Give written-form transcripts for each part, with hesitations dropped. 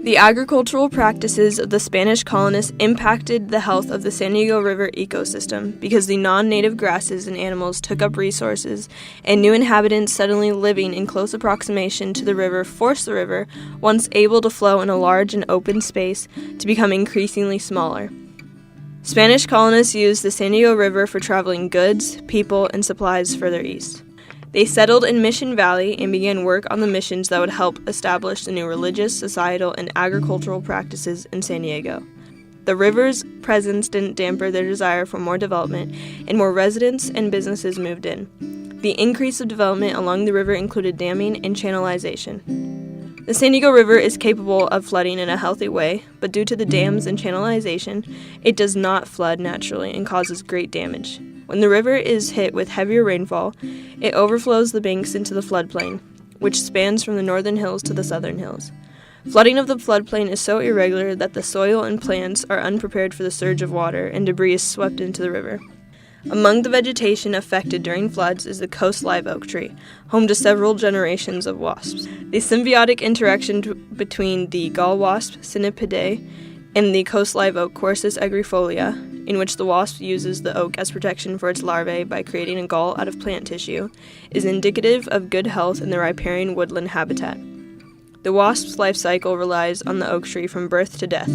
The agricultural practices of the Spanish colonists impacted the health of the San Diego River ecosystem because the non-native grasses and animals took up resources, and new inhabitants suddenly living in close approximation to the river forced the river, once able to flow in a large and open space, to become increasingly smaller. Spanish colonists used the San Diego River for traveling goods, people, and supplies further east. They settled in Mission Valley and began work on the missions that would help establish the new religious, societal, and agricultural practices in San Diego. The river's presence didn't dampen their desire for more development, and more residents and businesses moved in. The increase of development along the river included damming and channelization. The San Diego River is capable of flooding in a healthy way, but due to the dams and channelization, it does not flood naturally and causes great damage. When the river is hit with heavier rainfall, it overflows the banks into the floodplain, which spans from the northern hills to the southern hills. Flooding of the floodplain is so irregular that the soil and plants are unprepared for the surge of water, and debris is swept into the river. Among the vegetation affected during floods is the coast live oak tree, home to several generations of wasps. The symbiotic interaction between the gall wasp, Cynipidae, and the coast live oak, Corsus agrifolia, in which the wasp uses the oak as protection for its larvae by creating a gall out of plant tissue, is indicative of good health in the riparian woodland habitat. The wasp's life cycle relies on the oak tree from birth to death.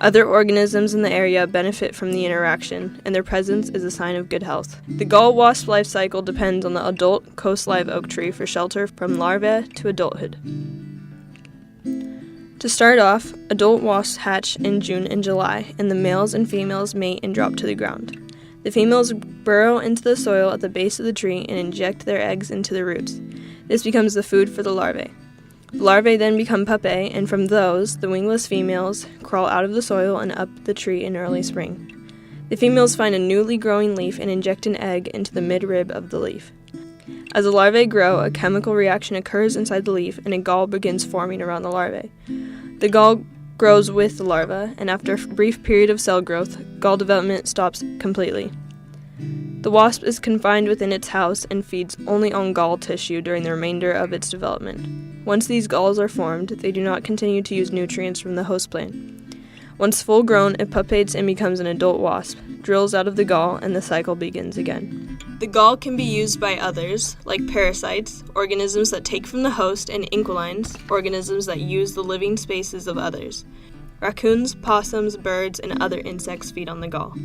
Other organisms in the area benefit from the interaction, and their presence is a sign of good health. The gall wasp life cycle depends on the adult coast live oak tree for shelter from larvae to adulthood. To start off, adult wasps hatch in June and July, and the males and females mate and drop to the ground. The females burrow into the soil at the base of the tree and inject their eggs into the roots. This becomes the food for the larvae. The larvae then become pupae, and from those, the wingless females crawl out of the soil and up the tree in early spring. The females find a newly growing leaf and inject an egg into the midrib of the leaf. As the larvae grow, a chemical reaction occurs inside the leaf, and a gall begins forming around the larvae. The gall grows with the larva, and after a brief period of cell growth, gall development stops completely. The wasp is confined within its house and feeds only on gall tissue during the remainder of its development. Once these galls are formed, they do not continue to use nutrients from the host plant. Once full grown, it pupates and becomes an adult wasp, drills out of the gall, and the cycle begins again. The gall can be used by others, like parasites, organisms that take from the host, and inquilines, organisms that use the living spaces of others. Raccoons, possums, birds, and other insects feed on the gall.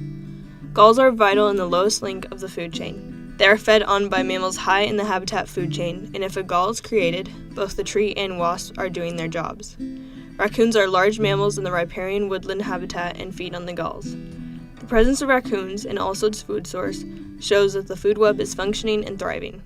Galls are vital in the lowest link of the food chain. They are fed on by mammals high in the habitat food chain, and if a gall is created, both the tree and wasp are doing their jobs. Raccoons are large mammals in the riparian woodland habitat and feed on the galls. The presence of raccoons, and also its food source, shows that the food web is functioning and thriving.